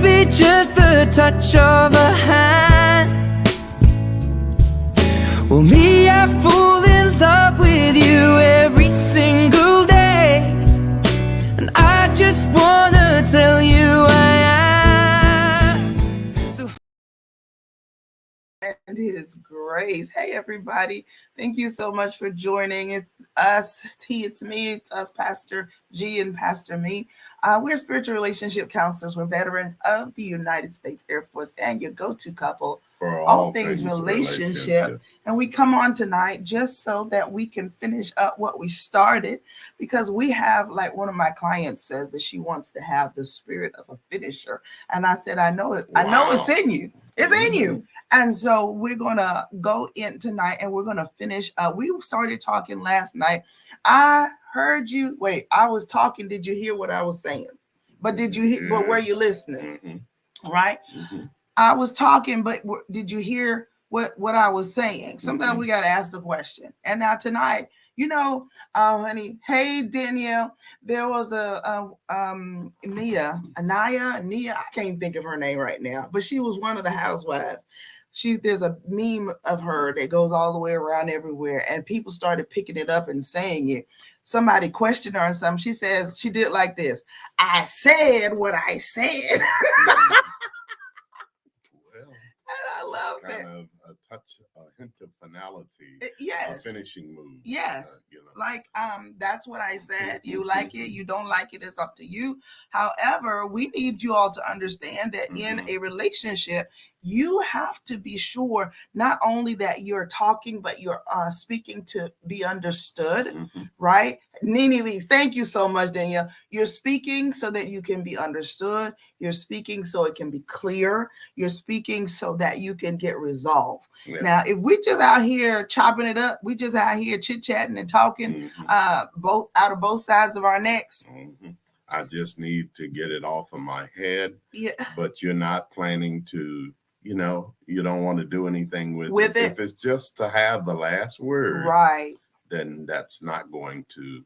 maybe just the touch of a hand. Well, me, I fall in love with you every single day, and I just wanna tell you I am. So and His grace. Hey, everybody. Thank you so much for joining. It's us, T, it's me, it's us, Pastor G and Pastor Me. We're spiritual relationship counselors. We're veterans of the United States Air Force and your go-to couple for all things relationship. And we come on tonight just so that we can finish up what we started, because we have, like one of my clients says, that she wants to have the spirit of a finisher. And I said, I know it. Wow. I know it's in you. It's in you. And so we're going to go in tonight and we're going to finish. We started talking last night. I heard you. Wait, I was talking. Did you hear what I was saying? But did you hear? But were you listening? Right? I was talking, but did you hear what I was saying? Sometimes we got to ask the question. And now tonight, honey, hey, Danielle, there was Anaya, I can't think of her name right now, but she was one of the housewives. There's a meme of her that goes all the way around everywhere, and people started picking it up and saying it. Somebody questioned her on something. She says, she did it like this: I said what I said. And I love that. Kind of a touch, a hint of finality. Yes. A finishing move. Yes. That's what I said. You like it, you don't like it, it's up to you. However, we need you all to understand that in a relationship, you have to be sure not only that you're talking, but you're speaking to be understood, right? Nene Lees, thank you so much, Danielle. You're speaking so that you can be understood. You're speaking so it can be clear. You're speaking so that you can get resolved. Yeah. Now, if we just out here chopping it up, we just out here chit-chatting and talking both out of both sides of our necks. I just need to get it off of my head. Yeah. But you're not planning to, you don't want to do anything with it. If it's just to have the last word, right, then that's not going to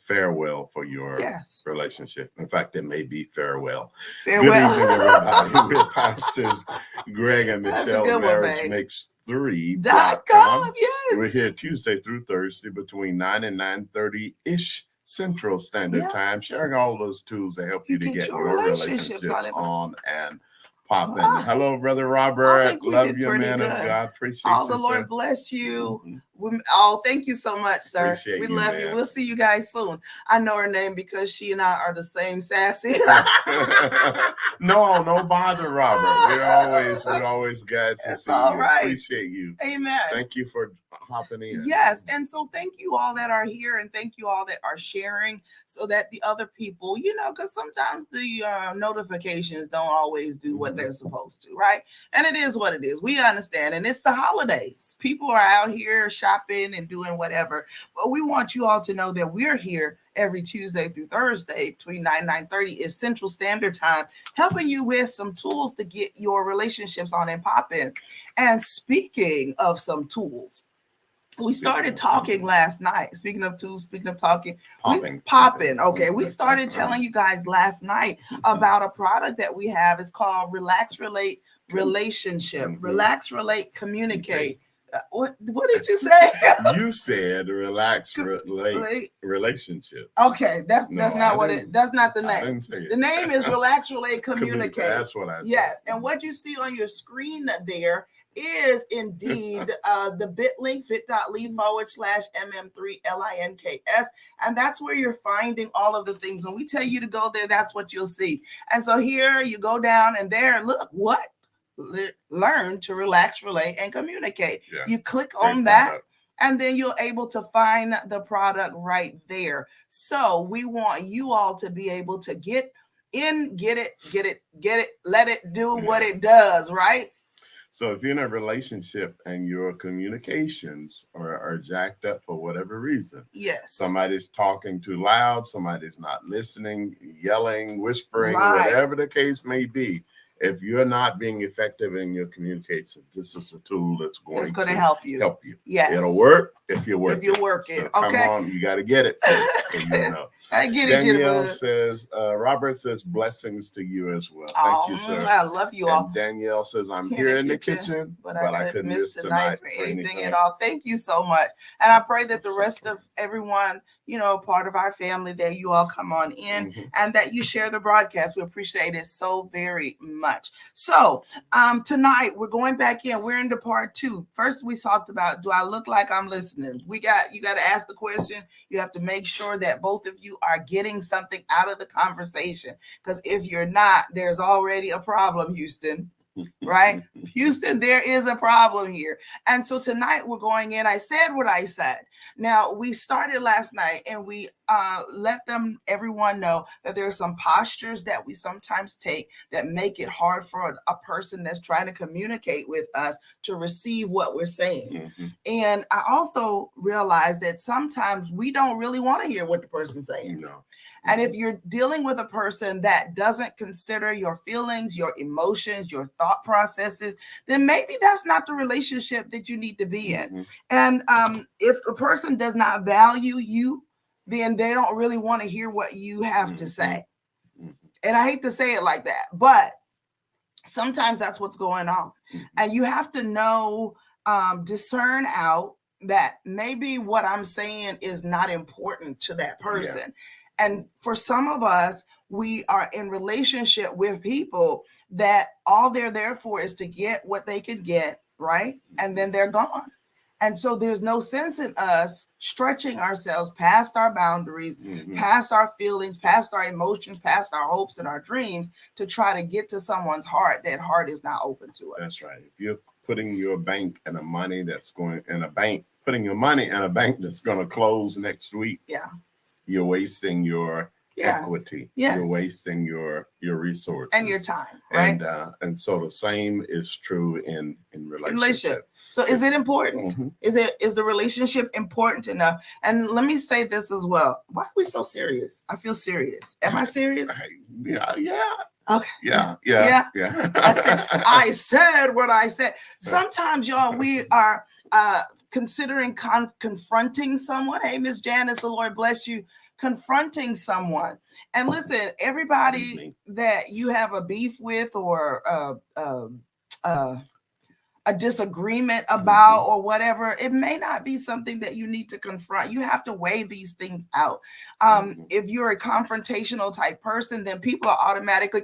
fare well for your relationship. In fact, it may be farewell. Farewell. Good evening, everybody. We're Pastors Greg and Michelle, MarriageMakes3.com. Yes. We're here Tuesday through Thursday between 9 and 9:30-ish Central Standard Time, sharing all those tools that help you to get your relationships on and popping. Hello, Brother Robert. Love you, man of God. Appreciate you, the Lord bless you. Thank you so much, sir. Appreciate we love you. We'll see you guys soon. I know her name because she and I are the same sassy. No bother, Robert. We're always glad to see you. Right. Appreciate you. Amen. Thank you for hopping in. Yes, and so thank you all that are here, and thank you all that are sharing, so that the other people, because sometimes the notifications don't always do what they're supposed to, right? And it is what it is. We understand, and it's the holidays. People are out here shopping and doing whatever, but we want you all to know that we're here every Tuesday through Thursday between 9 and 9:30 is Central Standard Time, helping you with some tools to get your relationships on and popping. And speaking of some tools, we started talking last night. Speaking of tools, speaking of talking, popping. Okay, we started telling you guys last night about a product that we have. It's called Relax, Relate, Relationship. Relax, Relate, Communicate. What did you say? You said relax, relate, relationship. Okay, that's not what it. That's not the name. I didn't say it. The name is Relax, Relate, Communicate. That's what I said. Yes, and what you see on your screen there is indeed the bit link, bit.ly/mm3links, and that's where you're finding all of the things. When we tell you to go there, that's what you'll see. And so here you go down, and there, look what. Learn to relax, relate, and communicate. Yeah. You click on that, and then you're able to find the product right there. So we want you all to be able to get it, let it do what it does, right? So if you're in a relationship and your communications are jacked up for whatever reason, somebody's talking too loud, somebody's not listening, yelling, whispering, whatever the case may be, If you're not being effective in your communication, this is a tool that's going to help you. Yes. It'll work if you work. If you work it. So come on, you got to get it. So you know. I get it, Danielle says, Robert says, blessings to you as well. Thank you, sir. I love you all. And Danielle says, I'm here in the kitchen, but I couldn't miss tonight for anything at all. Thank you so much. And I pray that the rest of everyone, you know, part of our family, that you all come on in and that you share the broadcast. We appreciate it so very much. So tonight we're going back in. We're into part 2. First, we talked about, do I look like I'm listening? You got to ask the question. You have to make sure that both of you are getting something out of the conversation, because if you're not, there's already a problem, Houston. Right? Houston, there is a problem here. And so tonight we're going in. I said what I said. Now, we started last night and we let everyone know that there are some postures that we sometimes take that make it hard for a person that's trying to communicate with us to receive what we're saying. And I also realized that sometimes we don't really want to hear what the person's saying. No. And if you're dealing with a person that doesn't consider your feelings, your emotions, your thought processes, then maybe that's not the relationship that you need to be in. And if a person does not value you, then they don't really want to hear what you have to say. And I hate to say it like that, but sometimes that's what's going on. And you have to know, discern out that maybe what I'm saying is not important to that person. Yeah. And for some of us, we are in relationship with people that all they're there for is to get what they can get, right? And then they're gone. And so there's no sense in us stretching ourselves past our boundaries, past our feelings, past our emotions, past our hopes and our dreams to try to get to someone's heart. That heart is not open to us. That's right. If you're putting your bank in a money that's going in a bank, putting your money in a bank that's going to close next week. Yeah. You're wasting your equity. Yes. You're wasting your resources and your time, right? And so the same is true in relationship. So is it important? Is the relationship important enough? And let me say this as well. Why are we so serious? I feel serious. Am I serious? Yeah. Okay. Yeah. I said what I said. Sometimes, y'all, we are considering confronting someone. Hey, Miss Janice, the Lord bless you. Confronting someone. And listen, everybody that you have a beef with or a disagreement about or whatever, it may not be something that you need to confront. You have to weigh these things out. If you're a confrontational type person, then people are automatically,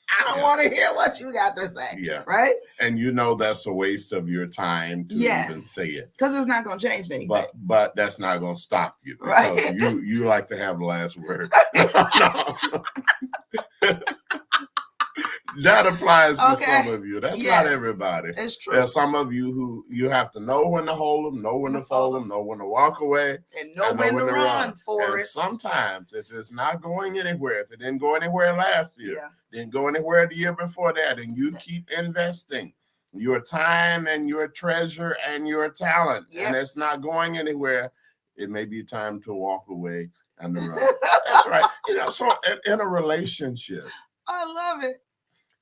I don't want to hear what you got to say. Yeah. Right? And you know that's a waste of your time to even say it. Because it's not going to change anything. But that's not going to stop you. Right. You like to have the last word. That applies to some of you. That's not everybody. It's true. There's some of you who you have to know when to hold them, know when to fold them, know when to walk away, and know when to run for it. Sometimes, if it's not going anywhere, if it didn't go anywhere last year, didn't go anywhere the year before that, and you keep investing your time and your treasure and your talent, and it's not going anywhere, it may be time to walk away and to run. That's right. So in a relationship, I love it.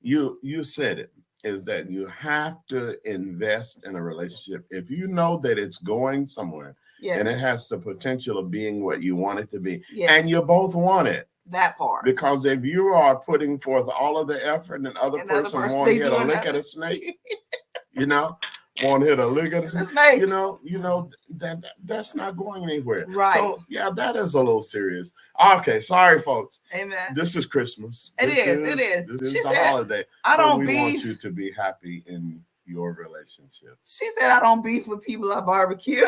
You said it, is that you have to invest in a relationship. If you know that it's going somewhere and it has the potential of being what you want it to be, and you both want it. That part. Because if you are putting forth all of the effort and the other person won't hit a lick at a snake, won't hit a lick at a snake, that's not going anywhere. Right. So that is a little serious. Okay, sorry folks. Amen. This is Christmas. It is. This is the holiday. We want you to be happy in your relationship. She said I don't beef with people I barbecue.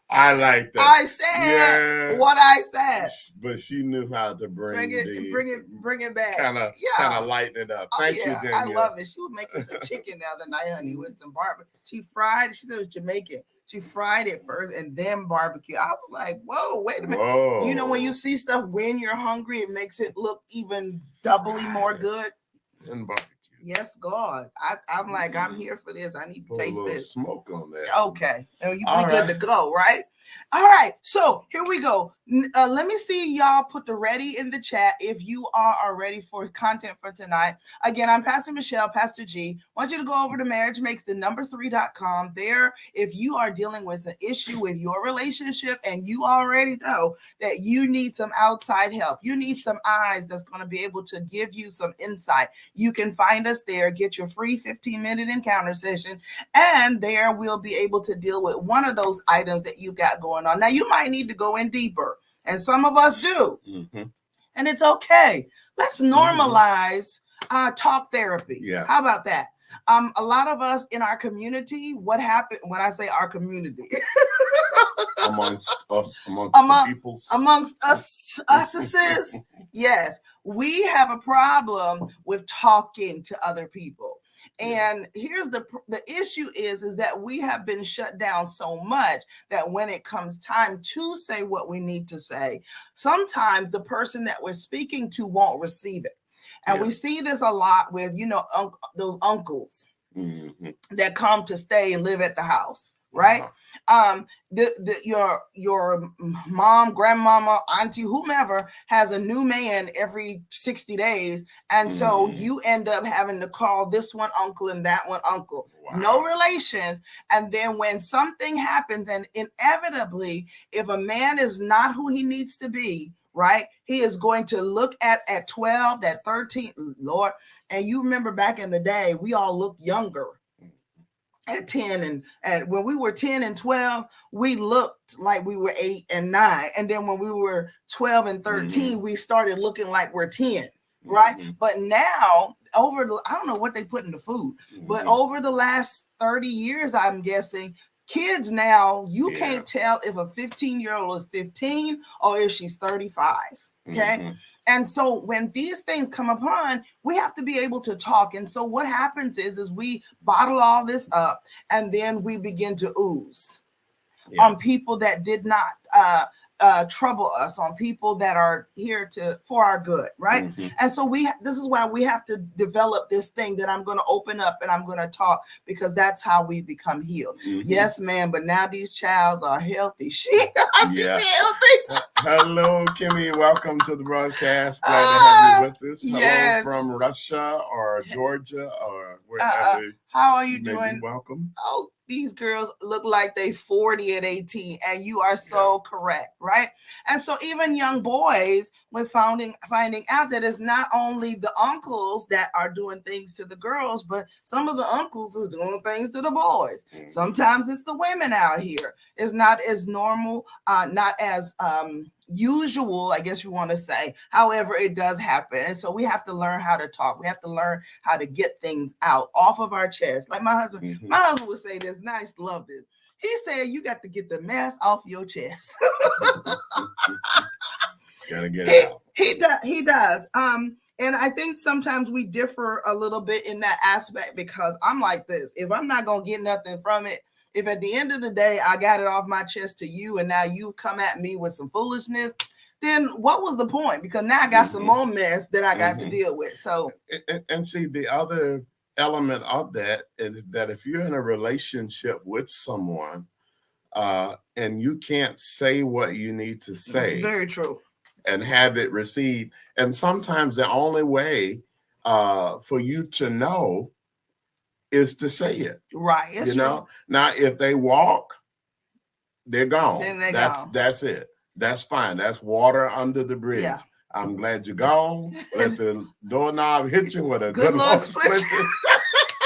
I like that. I said what I said, but she knew how to bring it back. Kind of lighten it up. Thank you, Danielle. I love it. She was making some chicken the other night, honey, with some barbecue. She fried. She said it was Jamaican. She fried it first and then barbecue. I was like, whoa, wait a minute. Whoa. When you see stuff when you're hungry, it makes it look even doubly more good. And barbecue. Yes, God. I'm like, I'm here for this. I need to taste this. Smoke on that. Okay. And you be good to go, right? All right, so here we go. Let me see y'all put the ready in the chat if you are ready for content for tonight. Again, I'm Pastor Michelle, Pastor G. I want you to go over to marriagemakesthenumber3.com. There, if you are dealing with an issue with your relationship and you already know that you need some outside help, you need some eyes that's going to be able to give you some insight, you can find us there, get your free 15-minute encounter session, and there we'll be able to deal with one of those items that you got going on. Now, you might need to go in deeper, and some of us do, and it's okay. Let's normalize talk therapy. Yeah. How about that? A lot of us in our community, what happened when I say our community? amongst the peoples. Amongst us, yes, we have a problem with talking to other people. And here's the issue is that we have been shut down so much that when it comes time to say what we need to say, sometimes the person that we're speaking to won't receive it. And we see this a lot with, those uncles that come to stay and live at the house, right? Your mom, grandmama, auntie, whomever has a new man every 60 days. And so you end up having to call this one uncle and that one uncle. Wow. No relations. And then when something happens, and inevitably, if a man is not who he needs to be, right, he is going to look at 12, at 13, Lord. And you remember back in the day, we all looked younger at 10, and when we were 10 and 12, we looked like we were 8 and 9. And then when we were 12 and 13, we started looking like we're 10, right? But now, I don't know what they put in the food, but over the last 30 years, I'm guessing, kids now, you can't tell if a 15-year-old is 15 or if she's 35. Okay. And so when these things come upon, we have to be able to talk. And so what happens is we bottle all this up, and then we begin to ooze on people that did not trouble us, on people that are here for our good, right? And so this is why we have to develop this thing that I'm going to open up and I'm going to talk, because that's how we become healed. Yes, ma'am, but now these childs are healthy. She's healthy. Hello, Kimmy. Welcome to the broadcast. Glad to have you with us. Hello from Russia or Georgia or wherever. How are you doing? Welcome. Oh, these girls look like they 40 at 18, and you are so correct, right? And so even young boys, we're finding out that it's not only the uncles that are doing things to the girls, but some of the uncles is doing things to the boys. Sometimes it's the women out here. It's not as normal, not as usual, I guess you want to say. However, it does happen. And so we have to learn how to talk. We have to learn how to get things out off of our chest. Like my husband would say this, nice, love this. He said, you got to get the mess off your chest. Gotta get it out. He does. And I think sometimes we differ a little bit in that aspect, because I'm like this. If I'm not going to get nothing from it, if at the end of the day, I got it off my chest to you, and now you come at me with some foolishness, then what was the point? Because now I got some more mess that I got to deal with. So, and see, the other element of that is that if you're in a relationship with someone and you can't say what you need to say, very true, and have it received, and sometimes the only way for you to know is to say it. Right. It's true. Now, if they walk, they're gone. Then that's it. That's fine. That's water under the bridge. Yeah. I'm glad you're gone. Let the doorknob hit you with a good Lord split.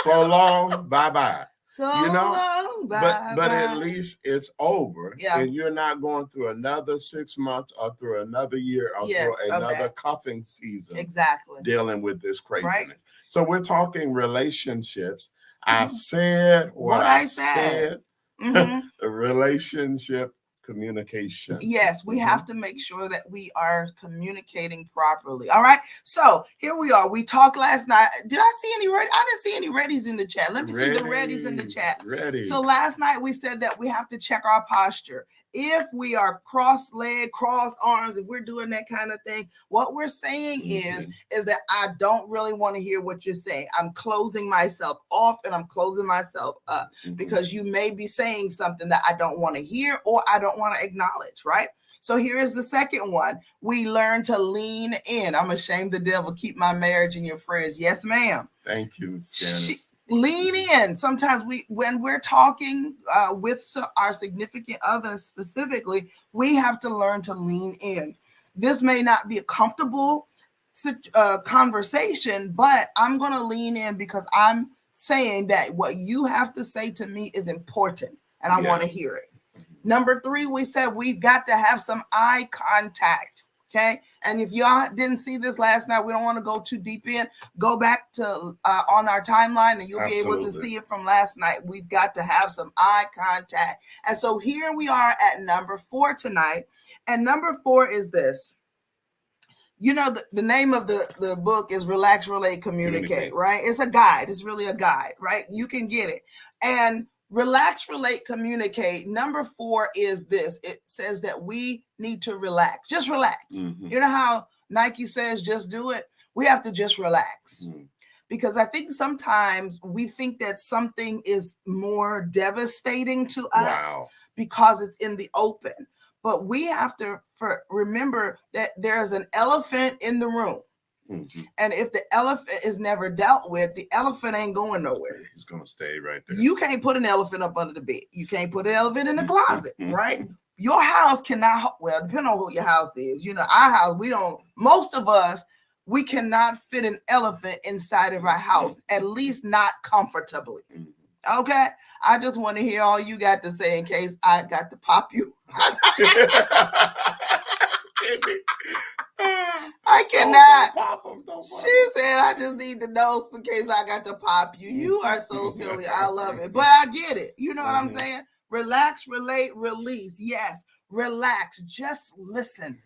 So long, bye-bye. So long, bye-bye. But at least it's over. Yeah. And you're not going through another 6 months or through another year or through another cuffing season. Exactly. Dealing with this craziness. Right. So we're talking relationships. I said what I said. Relationship communication. Yes, we have to make sure that we are communicating properly. All right. So here we are. We talked last night. Did I see any ready? I didn't see any readies in the chat. Let me see the readies in the chat. Ready. So last night we said that we have to check our posture. If we are cross-legged, crossed arms, if we're doing that kind of thing, what we're saying is that I don't really want to hear what you're saying. I'm closing myself off and I'm closing myself up because you may be saying something that I don't want to hear or I don't want to acknowledge, right? So here is the second one. We learn to lean in. I'm ashamed the devil. Keep my marriage in your prayers. Yes, ma'am. Thank you, Janice. Lean in. Sometimes when we're talking with our significant other specifically, we have to learn to lean in. This may not be a comfortable conversation, but I'm going to lean in because I'm saying that what you have to say to me is important and I want to hear it. Number 3, we said we've got to have some eye contact. Okay. And if y'all didn't see this last night, we don't want to go too deep in. Go back to on our timeline and you'll be able to see it from last night. We've got to have some eye contact. And so here we are at number 4 tonight. And number 4 is this. You know, the name of the book is Relax, Relate, Communicate, right? It's a guide. It's really a guide, right? You can get it. And Relax, Relate, Communicate. Number 4 is this. It says that we need to relax. Just relax. Mm-hmm. You know how Nike says just do it? We have to just relax. Mm-hmm. Because I think sometimes we think that something is more devastating to us because it's in the open. But we have to remember that there's an elephant in the room. Mm-hmm. And if the elephant is never dealt with, the elephant ain't going nowhere. He's going to stay right there. You can't put an elephant up under the bed. You can't put an elephant in the closet, right? Your house cannot, well, depending on who your house is. You know, our house, most of us, we cannot fit an elephant inside of our house, at least not comfortably. Okay? I just want to hear all you got to say in case I got to pop you. I cannot. She said, I just need to know in case I got to pop you. You are so silly. I love it. But I get it. You know what I'm saying? Relax, relate, release. Yes, relax. Just listen.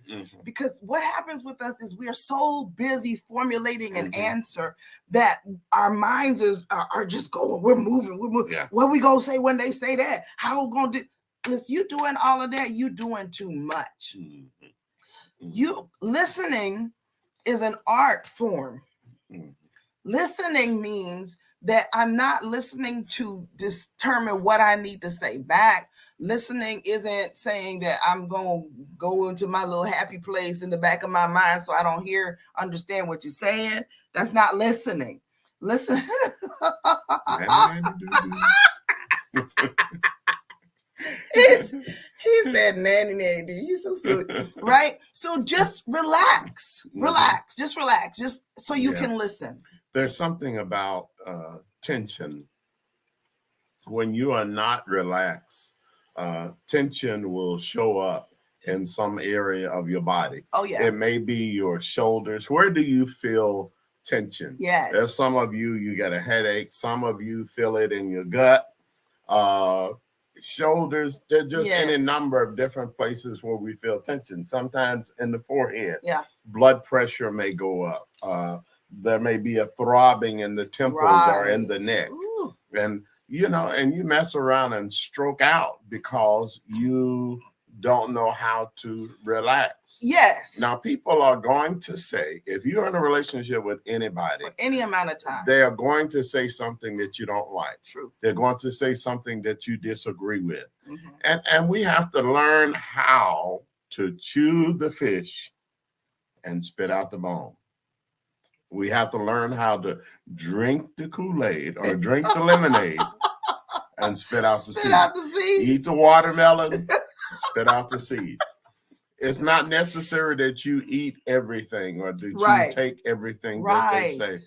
Because what happens with us is we are so busy formulating an answer that our minds are just going. We're moving. Yeah. What we going to say when they say that? How we going to do? Listen, you doing all of that, you doing too much. You listening is an art form. Listening means that I'm not listening to determine what I need to say back. Listening isn't saying that I'm going to go into my little happy place in the back of my mind so I don't understand what you're saying. That's not listening. Listen. He said, nanny, you're so silly, right? So just relax, just relax, just so you can listen. There's something about tension. When you are not relaxed, tension will show up in some area of your body. Oh, yeah. It may be your shoulders. Where do you feel tension? Yes. There's some of you get a headache. Some of you feel it in your gut. Shoulders, they're just any number of different places where we feel tension. Sometimes in the forehead. Yeah. Blood pressure may go up. There may be a throbbing in the temples or in the neck. Ooh. And you mess around and stroke out because you don't know how to relax. Yes. Now, people are going to say, if you're in a relationship with anybody, for any amount of time, they are going to say something that you don't like. True. They're going to say something that you disagree with. And we have to learn how to chew the fish and spit out the bone. We have to learn how to drink the Kool-Aid or drink the lemonade and spit out the seed. Eat the watermelon, spit out the seed. It's not necessary that you eat everything or that you take everything that they say.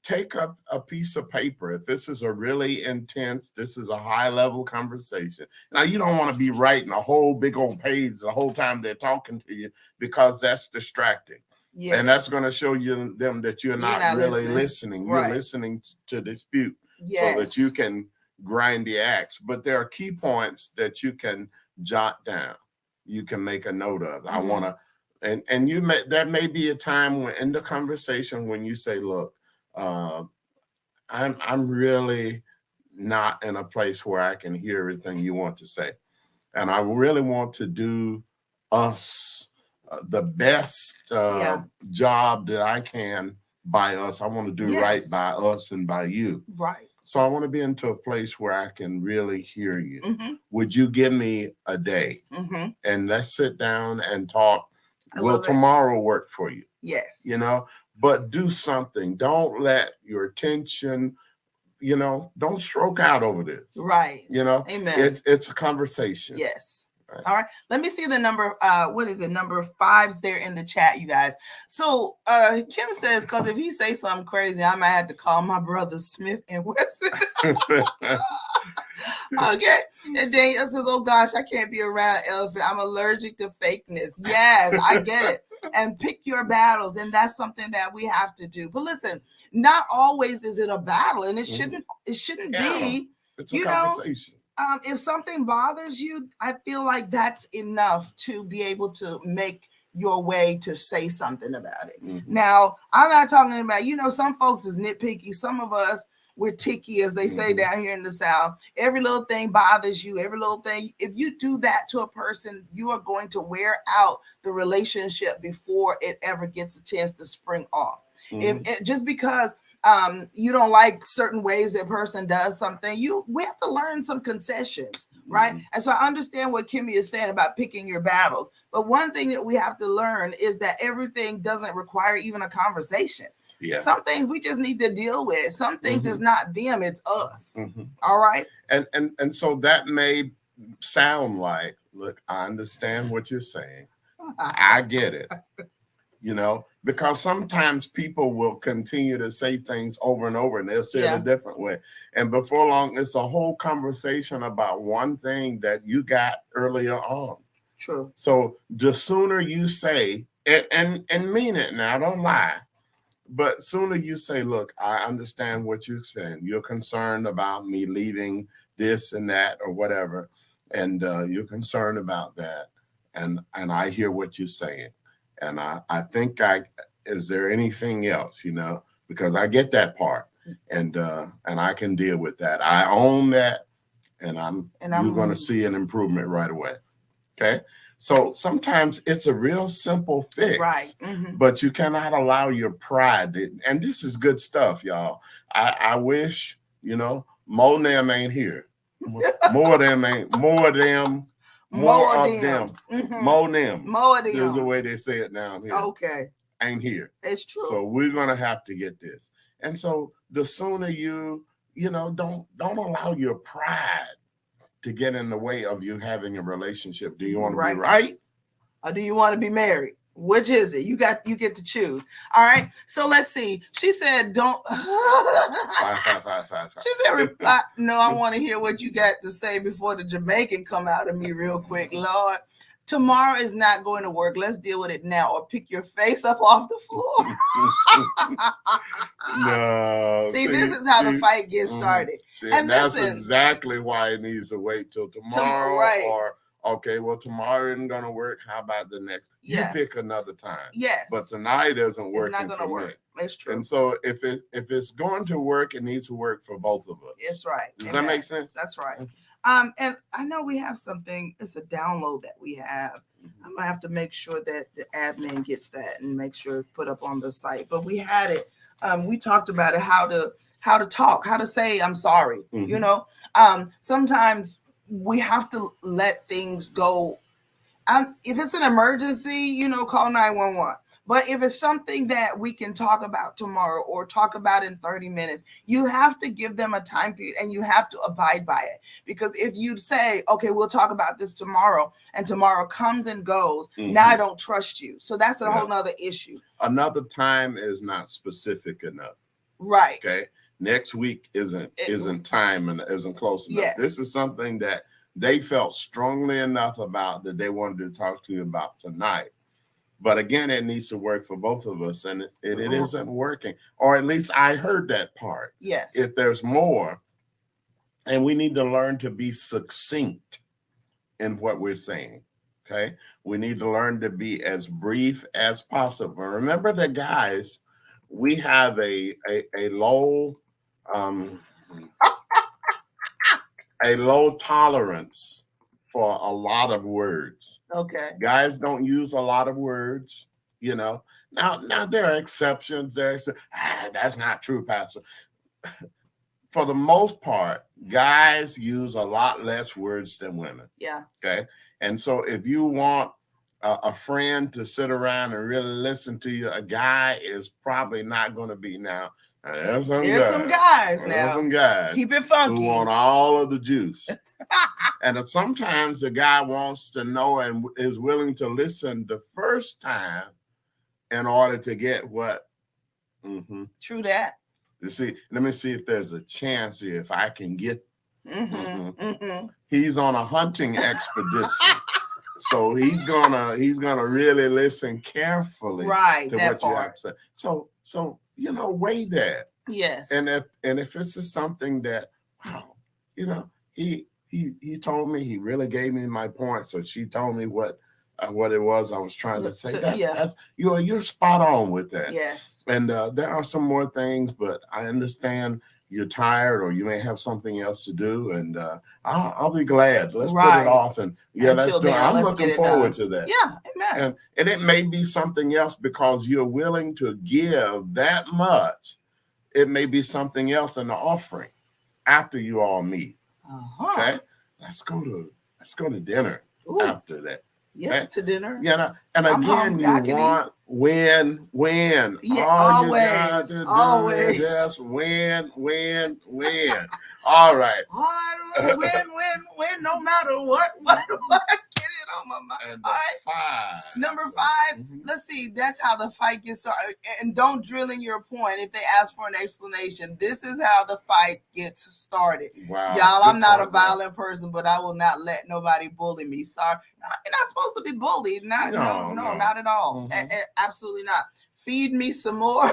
Take a piece of paper. If this is a really intense, this is a high-level conversation. Now, you don't want to be writing a whole big old page the whole time they're talking to you because that's distracting. Yes. And that's going to show them that you're not really listening. You're listening to dispute so that you can grind the axe. But there are key points that you can jot down. You can make a note of. I want to, and there may be a time in the conversation when you say, look, I'm really not in a place where I can hear everything you want to say. And I really want to do us the best job that I can by us. I want to do right by us and by you. Right. So I want to be into a place where I can really hear you. Would you give me a day? And let's sit down and talk. Will tomorrow work for you? Yes. You know, but do something. Don't let your attention, you know, don't stroke out over this. Right. You know, amen. It's a conversation. Yes. Right. All right. Let me see the number. What is it? Number 5's there in the chat, you guys. So Kim says, because if he say something crazy, I might have to call my brother Smith and Wesson. Okay. And Daniel says, oh gosh, I can't be around elephant. I'm allergic to fakeness. Yes, I get it. And pick your battles. And that's something that we have to do. But listen, not always is it a battle, and it shouldn't be. It's a conversation. If something bothers you, I feel like that's enough to be able to make your way to say something about it. Now, I'm not talking about, you know, some folks is nitpicky. Some of us, we're ticky, as they say down here in the South. Every little thing bothers you, every little thing. If you do that to a person, you are going to wear out the relationship before it ever gets a chance to spring off. Just because you don't like certain ways that person does something, we have to learn some concessions, right? And so I understand what Kimmy is saying about picking your battles. But one thing that we have to learn is that everything doesn't require even a conversation. Yeah. Some things we just need to deal with. Some things it's not them, it's us. All right. And so that may sound like, look, I understand what you're saying. I get it. You know, because sometimes people will continue to say things over and over, and they'll say it a different way. And before long, it's a whole conversation about one thing that you got earlier on. True. So the sooner you say it, and mean it now, don't lie. But sooner you say, look, I understand what you're saying. You're concerned about me leaving this and that or whatever. And you're concerned about that. And I hear what you're saying. And I think is there anything else, you know, because I get that part and I can deal with that. I own that. And you're going to see an improvement right away. Okay. So sometimes it's a real simple fix, right? But you cannot allow your pride. And this is good stuff, y'all. I wish, you know, more of them ain't here. More of them ain't, more of them. More of them. More them. More of them. This is the way they say it down here. Okay. Ain't here. It's true. So we're going to have to get this. And so the sooner you know, don't allow your pride to get in the way of you having a relationship. Do you want to be right? Or do you want to be married? Which is it? You get to choose. All right. So let's see. She said, don't. Five. She said, no, I want to hear what you got to say before the Jamaican come out of me real quick. Lord, tomorrow is not going to work. Let's deal with it now, or pick your face up off the floor. No. See, this is how the fight gets started. See, and that's exactly why it needs to wait till tomorrow. Or, okay, well, tomorrow isn't going to work. How about the next? You pick another time. Yes. But tonight isn't working. It's not going to work. That's true. And so if it's going to work, it needs to work for both of us. That's right. Does that make sense? That's right. And I know we have something, it's a download that we have. I'm gonna have to make sure that the admin gets that and make sure it's put up on the site. But we had it, we talked about it, how to talk, how to say I'm sorry. You know, sometimes we have to let things go. If it's an emergency, you know, call 911. But if it's something that we can talk about tomorrow or talk about in 30 minutes, you have to give them a time period and you have to abide by it. Because if you say, okay, we'll talk about this tomorrow, and tomorrow comes and goes, now I don't trust you. So that's a whole nother issue. Another time is not specific enough. Right. Okay. Next week isn't time and isn't close enough. Yes. This is something that they felt strongly enough about that they wanted to talk to you about tonight. But again, it needs to work for both of us, and it isn't working. Or at least I heard that part. Yes. If there's more, and we need to learn to be succinct in what we're saying, okay? We need to learn to be as brief as possible. Remember that, guys, we have a low a low tolerance for a lot of words. Okay. Guys don't use a lot of words, you know. Now there are exceptions. That's not true, Pastor. for the most part, guys use a lot less words than women. Yeah. Okay. And so if you want a friend to sit around and really listen to you, a guy is probably not going to be now. There's some guys keep it funky, who want all of the juice. And sometimes the guy wants to know and is willing to listen the first time in order to get what. True that. You see, let me see if there's a chance here if I can get. He's on a hunting expedition. So he's gonna really listen carefully to what you have to say. So weigh that. Yes. And if this is something that, wow, he told me, he really gave me my point. So she told me what it was I was trying to say. That's you're spot on with that. Yes. And there are some more things, but I understand you're tired or you may have something else to do, and I'll be glad. Let's put it off, and let's do it. I'm looking forward to that. Yeah, amen. And it may be something else because you're willing to give that much. It may be something else in the offering after you all meet. Okay, let's go to dinner after that. Yes, okay? To dinner. Yeah, and again, you want win. Yeah, all always, you got to do always. is just win. All right. Win, no matter what. Get it on my mind. And all right. Number 5. Let's see. That's how the fight gets started. And don't drill in your point if they ask for an explanation. This is how the fight gets started. Wow. Y'all, I'm not a violent person, but I will not let nobody bully me. Sorry. You're not supposed to be bullied. No, not at all. Absolutely not. Feed me some more.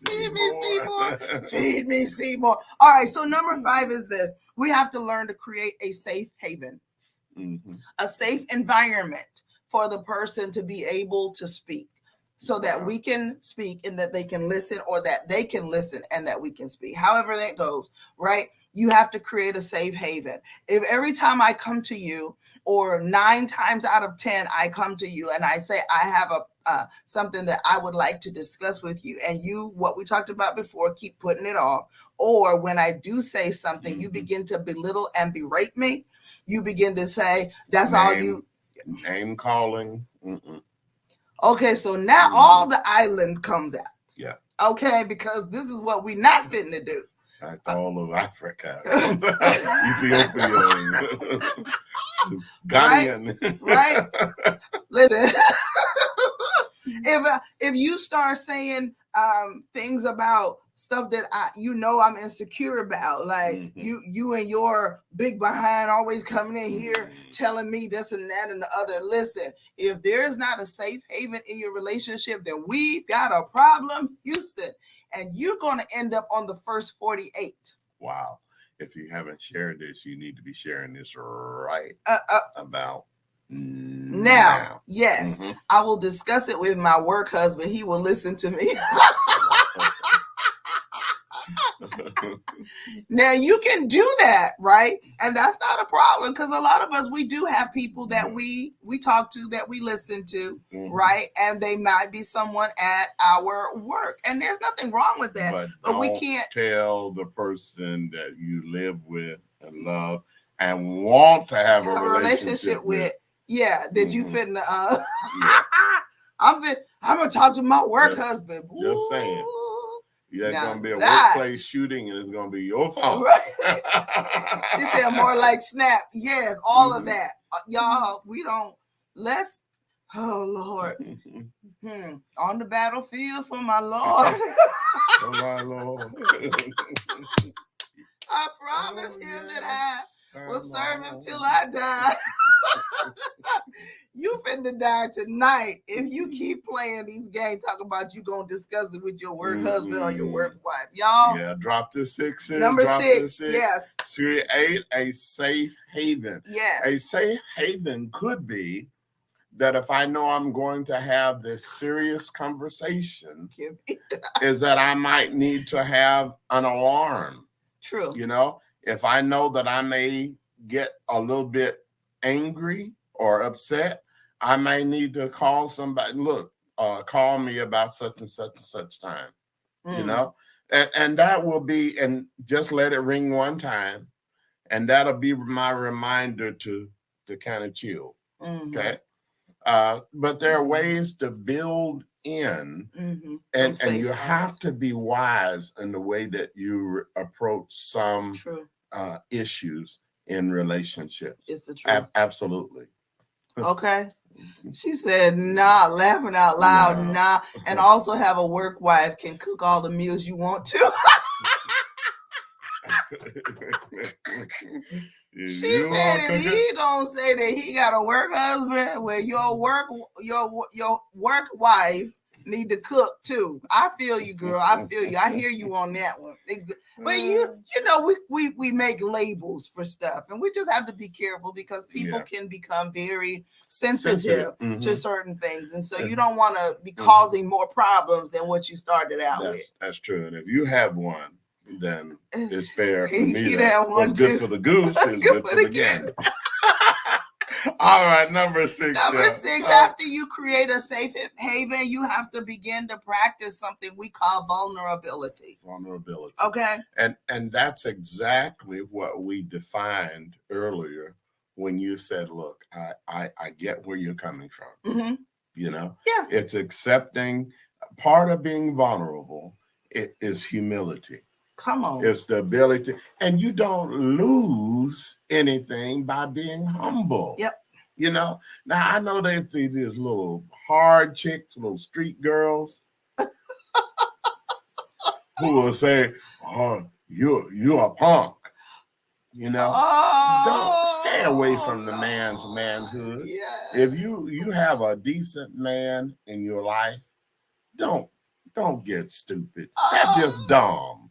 Feed me Seymour. All right. So number 5 is this. We have to learn to create a safe haven, a safe environment for the person to be able to speak, so that we can speak and that they can listen, or that they can listen and that we can speak. However that goes, right? You have to create a safe haven. If every time I come to you, or 9 times out of 10, I come to you and I say, I have something that I would like to discuss with you, and you, what we talked about before, keep putting it off. Or when I do say something, you begin to belittle and berate me. You begin to say, that's all you. Name calling. Okay, so now all the island comes out. Yeah. Okay, because this is what we're not fitting to do. Like all of Africa. Ethiopia. Ghanaian. Right? Listen. If you start saying things about stuff that I'm insecure about, like you and your big behind always coming in here telling me this and that and the other. Listen, if there's not a safe haven in your relationship, then we've got a problem, Houston, and you're going to end up on the first 48. Wow. If you haven't shared this, you need to be sharing this right about now. Yes, I will discuss it with my work husband. He will listen to me. Now you can do that, right? And that's not a problem, because a lot of us, we do have people that we talk to, that we listen to, right? And they might be someone at our work, and there's nothing wrong with that. But we can't tell the person that you live with and love and want to have a relationship with. Yeah, that you finna I'm gonna talk to my work husband. Just saying. There's going to be a workplace shooting, and it's going to be your fault. Right. She said more like snap. Yes, all of that. Y'all, oh, Lord. On the battlefield for my Lord. For my Lord. I promise him that I will serve him till I die. You finna die tonight if you keep playing these games, talking about you gonna discuss it with your work husband or your work wife. Y'all. Yeah, drop the 6 in. Number 6. Yes. Create a safe haven. Yes. A safe haven could be that if I know I'm going to have this serious conversation, is that I might need to have an alarm. True. If I know that I may get a little bit angry or upset, I may need to call somebody. Look, call me about such and such and such time. And that will be, and just let it ring one time, and that'll be my reminder to kind of chill. Okay. But there are ways to build in, and you have to be wise in the way that you approach some issues in relationships. It's the truth. Absolutely. Okay. She said, nah, laughing out loud, nah. And also have a work wife can cook all the meals you want to. She said if he gonna say that he got a work husband, well, your work wife need to cook too. I feel you, girl. I feel you. I hear you on that one. But you know, we make labels for stuff, and we just have to be careful because people can become very sensitive to certain things, and so you don't want to be causing more problems than what you started out with. That's true. And if you have one, then it's fair for me that what's good for the goose is good for the gander. All right, number 6. Number 6, after you create a safe haven, you have to begin to practice something we call vulnerability. Vulnerability. Okay. And that's exactly what we defined earlier when you said, look, I get where you're coming from. You know? Yeah. It's accepting. Part of being vulnerable is humility. Come on. It's the ability, and you don't lose anything by being humble. Yep. You know, now I know they see these little hard chicks, little street girls who will say, oh, you're a punk. You know, don't stay away from the man's manhood. Yeah. If you have a decent man in your life, don't get stupid. That's just dumb.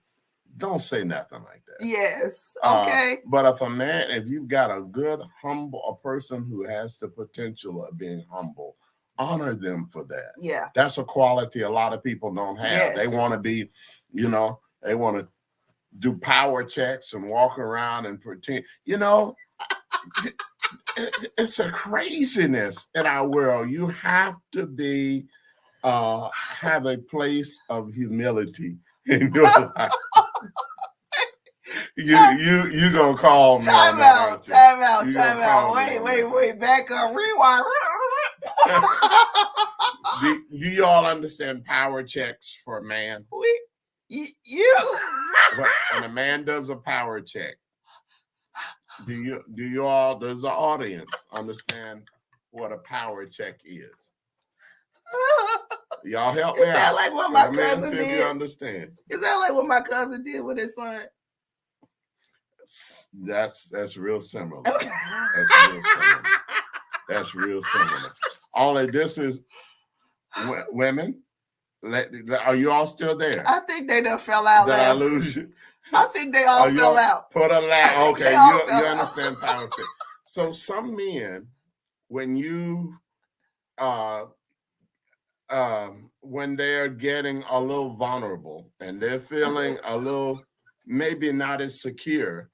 Don't say nothing like that. Yes. Okay. But if you've got a good, a person who has the potential of being humble, honor them for that. Yeah. That's a quality a lot of people don't have. Yes. They want to be, they want to do power checks and walk around and pretend, it's a craziness in our world. You have to be, have a place of humility in your life. You gonna call me? Time out. Wait. Back up. Rewind. Do you all understand power checks for a man? You. When a man does a power check, does the audience understand what a power check is? Y'all help me out. Is that like what my cousin did? You understand? Is that like what my cousin did with his son? That's real similar. Okay. That's real similar. Only this is women. Are you all still there? I think they done fell out. Did I lose you? I think they all fell out. Put a laugh. Okay, you understand power check. So some men, when you when they're getting a little vulnerable and they're feeling a little maybe not as secure,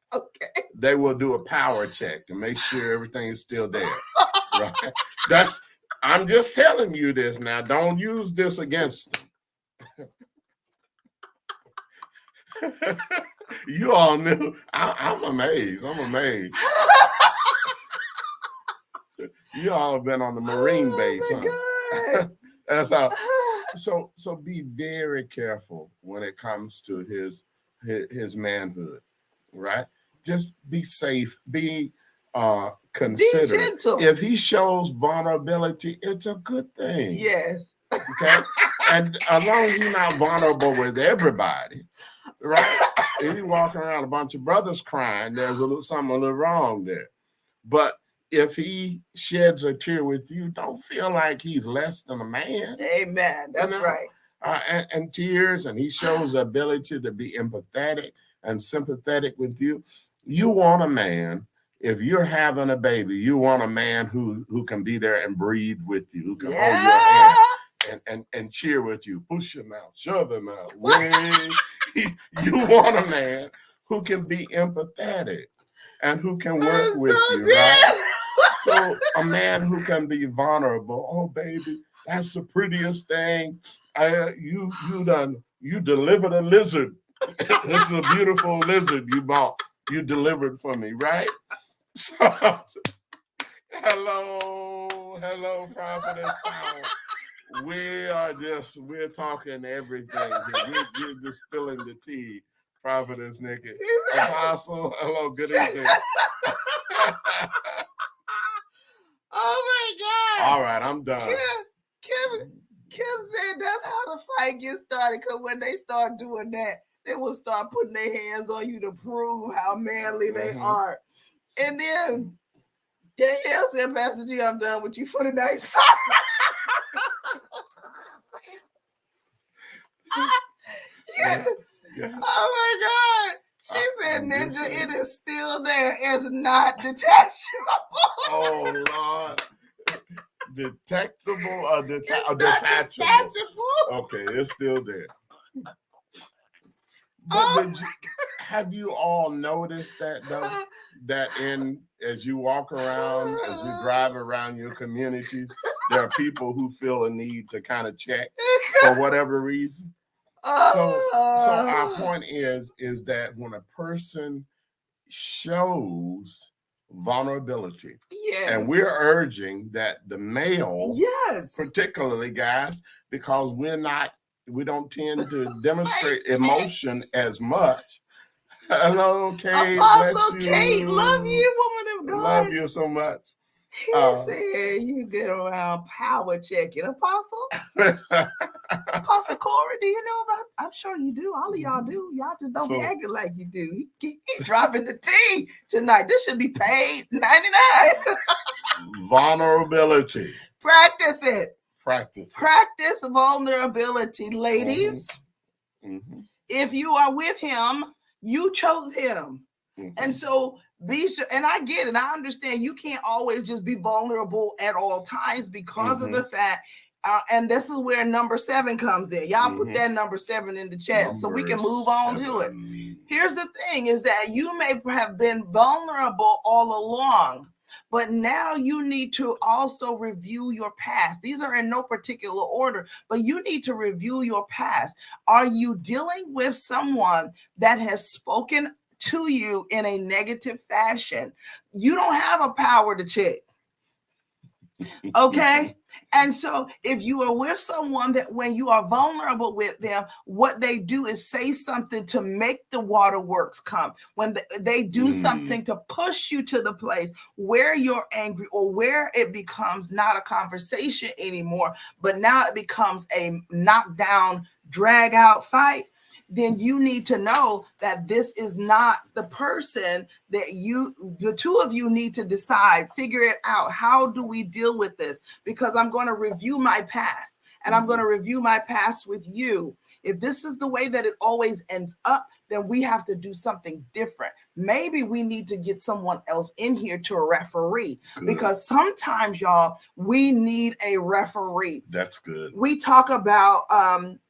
they will do a power check to make sure everything is still there. Right? I'm just telling you this now. Don't use this against them. You all knew. I'm amazed. You all have been on the Marine base, huh? That's how. So be very careful when it comes to his manhood, right? Just be safe. Be considerate. Be gentle. If he shows vulnerability, it's a good thing. Yes. Okay. And as long as you're not vulnerable with everybody, right? If you're walking around a bunch of brothers crying, there's something a little wrong there. But if he sheds a tear with you, don't feel like he's less than a man. Amen. That's right. And tears, and he shows the ability to be empathetic and sympathetic with you. You want a man, if you're having a baby, you want a man who can be there and breathe with you, who can hold your hand and cheer with you, push him out, shove him out. You want a man who can be empathetic and who can work with you, right? So a man who can be vulnerable. Oh, baby, that's the prettiest thing. You done You delivered a lizard. This is a beautiful lizard you bought. You delivered for me, right? So, hello, Prophetess Power. We're talking everything here. We're just spilling the tea, Prophetess Nikki. Apostle, hello, good evening. Oh my God. All right, I'm done. Kim said that's how the fight gets started, because when they start doing that, they will start putting their hands on you to prove how manly they are. And then Danielle said, Pastor G, I'm done with you for the night. Oh my God. She said, Ninja, it is still there. It's not detachable. Oh, Lord. Detectable or detachable? Okay, it's still there. But have you all noticed that, though? That as you walk around, as you drive around your communities, there are people who feel a need to kind of check for whatever reason. So our point is that when a person shows vulnerability, and we're urging that the male, particularly guys, because we don't tend to demonstrate emotion as much. Hello, Kate. Apostle Kate, love you, woman of God. Love you so much. He said you get around power checking. Apostle? Apostle Corey, do you know about? I'm sure you do. All of y'all do. Y'all just don't be acting like you do. He dropping the tea tonight. This should be paid $99. Vulnerability. Practice it. Practice vulnerability, ladies. If you are with him, you chose him. And so and I get it. I understand you can't always just be vulnerable at all times because of the fact, and this is where number 7 comes in. Y'all put that number 7 in the chat so we can move on to it. Here's the thing is that you may have been vulnerable all along, but now you need to also review your past. These are in no particular order, but you need to review your past. Are you dealing with someone that has spoken to you in a negative fashion? You don't have a power to check. Okay. And so if you are with someone that when you are vulnerable with them, what they do is say something to make the waterworks come. When they do something to push you to the place where you're angry or where it becomes not a conversation anymore, but now it becomes a knockdown, drag out fight, then you need to know that this is not the person that the two of you need to decide, figure it out. How do we deal with this? Because I'm going to review my past, and I'm going to review my past with you. If this is the way that it always ends up, then we have to do something different. Maybe we need to get someone else in here to a referee. Good. Because sometimes, y'all, we need a referee. That's good. We talk about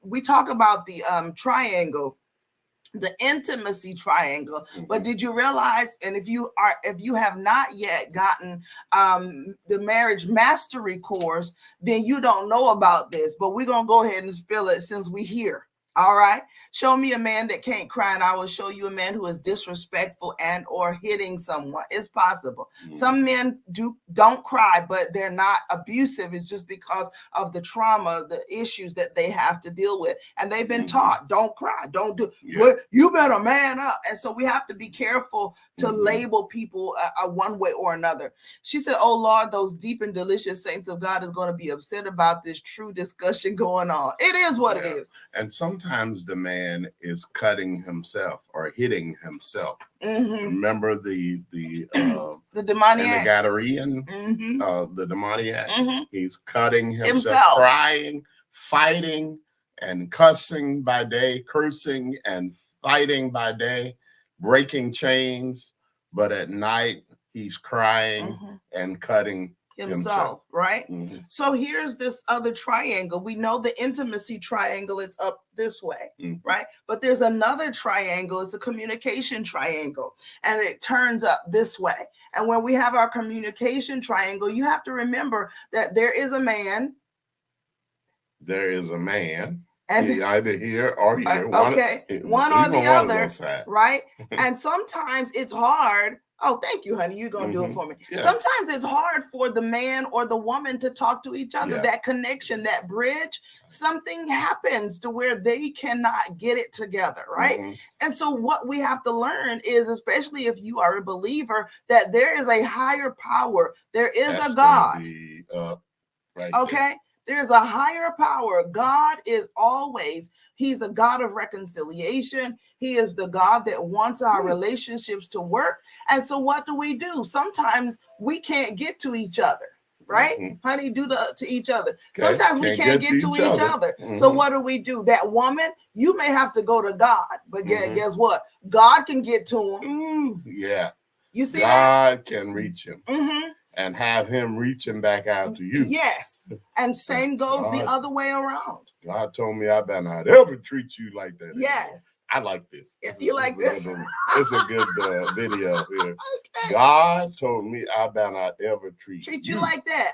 the triangle, the intimacy triangle. But did you realize, and if you have not yet gotten the marriage mastery course, then you don't know about this, but we're gonna go ahead and spill it since we're here. All right. Show me a man that can't cry, and I will show you a man who is disrespectful and or hitting someone. It's possible. Some men don't cry, but they're not abusive. It's just because of the trauma, the issues that they have to deal with. And they've been taught, don't cry, don't do, you better man up. And so we have to be careful to label people one way or another. She said, oh Lord, those deep and delicious saints of God is going to be upset about this true discussion going on. It is what it is. And sometimes the man is cutting himself or hitting himself. Remember the demoniac, and the Gadarene, the demoniac. He's cutting himself, crying, fighting, and cussing by day, cursing and fighting by day, breaking chains, but at night he's crying and cutting himself, right? So here's this other triangle. We know the intimacy triangle, it's up this way, right? But there's another triangle, it's a communication triangle, and it turns up this way. And when we have our communication triangle, you have to remember that there is a man. There is a man. And either here or here. One or the other, right? And sometimes it's hard. Oh, thank you, honey. You're going to do it for me. Yeah. Sometimes it's hard for the man or the woman to talk to each other. Yeah. That connection, that bridge, something happens to where they cannot get it together, right? Mm-hmm. And so what we have to learn is, especially if you are a believer, that there is a higher power. There is a God. Right. Okay. There's a higher power. God is always, he's a God of reconciliation. He is the God that wants our relationships to work. And so what do? Sometimes we can't get to each other, right? Mm-hmm. Honey, to each other. Okay. Sometimes we can't get to each other. Mm-hmm. So what do? That woman, you may have to go to God, but guess what? God can get to him. Yeah. You see God can reach him. Mm-hmm. And have him reaching back out to you. Yes. And same goes the other way around. God told me I better not ever treat you like that. Yes. I like this. Yes, you like this? It's a good video here. Okay. God told me I better not ever treat you like that.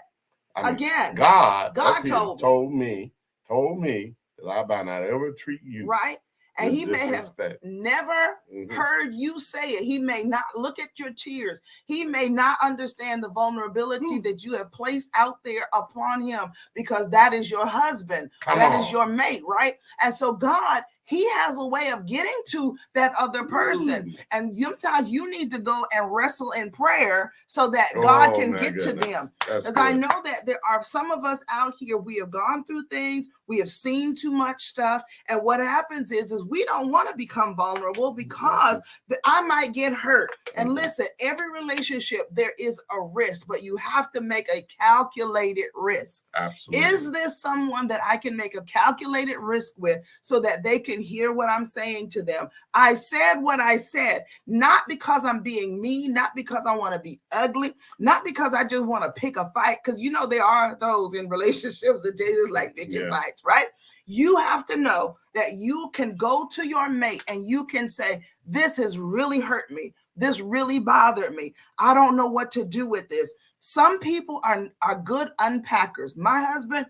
Again. God told me that I better not ever treat you. Right. And he may have never heard you say it. He may not look at your tears. He may not understand the vulnerability that you have placed out there upon him, because that is your husband. That is your mate, right? And so God, he has a way of getting to that other person. And sometimes you need to go and wrestle in prayer so that God can get to them. Because I know that there are some of us out here, we have gone through things, we have seen too much stuff. And what happens is we don't want to become vulnerable, because I might get hurt. And listen, every relationship, there is a risk, but you have to make a calculated risk. Absolutely. Is this someone that I can make a calculated risk with so that they can hear what I'm saying to them? I said what I said, not because I'm being mean, not because I want to be ugly, not because I just want to pick a fight, because there are those in relationships that they just like picking fights, right? You have to know that you can go to your mate and you can say, this has really hurt me. This really bothered me. I don't know what to do with this. Some people are good unpackers. My husband,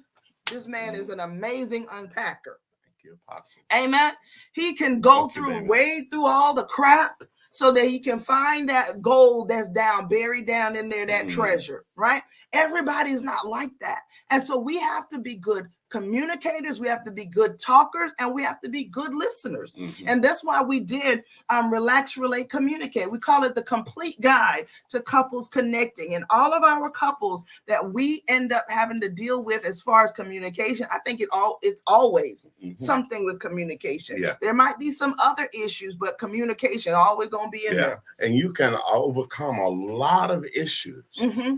this man is an amazing unpacker. Apostle. Amen. He can go wade through all the crap so that he can find that gold that's buried down in there, that treasure, right? Everybody's not like that. And so we have to be good communicators, we have to be good talkers, and we have to be good listeners. And that's why we did Relax, Relate, Communicate. We call it the complete guide to couples connecting. And all of our couples that we end up having to deal with as far as communication, I think it's always something with communication. Yeah. There might be some other issues, but communication always going to be in there. And you can overcome a lot of issues.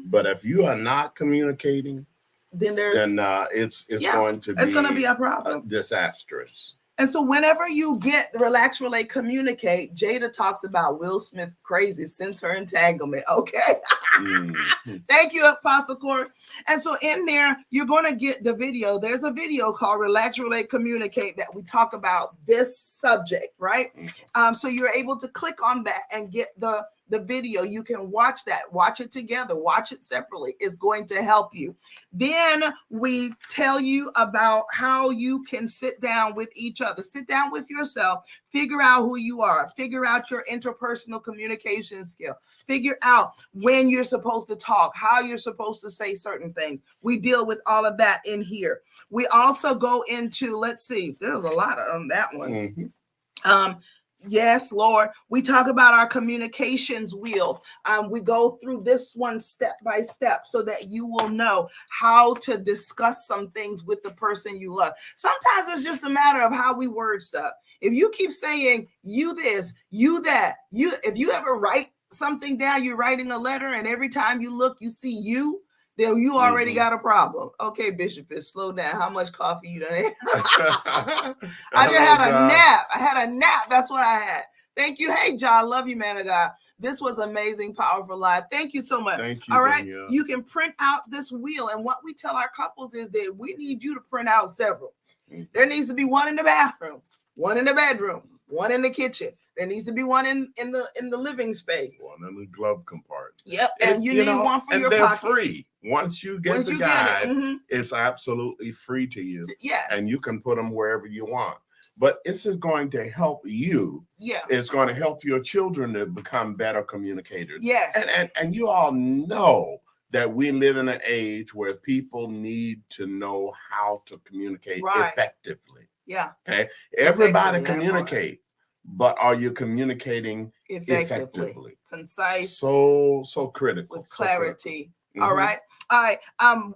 But if you are not communicating, then it's going to be a problem. Disastrous. And so whenever you get Relax, Relate, Communicate, Jada talks about Will Smith crazy since her entanglement. Okay. Thank you, Apostle Corey. And so in there, you're going to get the video. There's a video called Relax, Relate, Communicate that we talk about this subject, right? So you're able to click on that and get the video. You can watch it together, watch it separately. It's going to help you. Then we tell you about how you can sit down with each other, sit down with yourself, figure out who you are, figure out your interpersonal communication skill, figure out when you're supposed to talk, how you're supposed to say certain things. We deal with all of that in here. We also go into, let's see, there's a lot on that one. Yes, Lord. We talk about our communications wheel. We go through this one step by step so that you will know how to discuss some things with the person you love. Sometimes it's just a matter of how we word stuff. If you keep saying you this, you that, if you ever write something down, you're writing a letter, and every time you look, you see you, then you already got a problem. Okay, Bishop, slow down. How much coffee you done had? I just had a nap. I had a nap. That's what I had. Thank you. Hey, John, love you, man of God. This was amazing, powerful live. Thank you so much. Thank you. All right. Danielle. You can print out this wheel. And what we tell our couples is that we need you to print out several. There needs to be one in the bathroom, one in the bedroom, one in the kitchen. There needs to be one in the living space. One in the glove compartment. Yep. And you need one for your pocket. Free. Once you get the guide, it's absolutely free to you. Yes. And you can put them wherever you want. But this is going to help you. Yeah. It's going to help your children to become better communicators. Yes. And you all know that we live in an age where people need to know how to communicate effectively. Yeah. Okay. Everybody communicate, but are you communicating effectively? Concise. So critical. With clarity. All right. All right.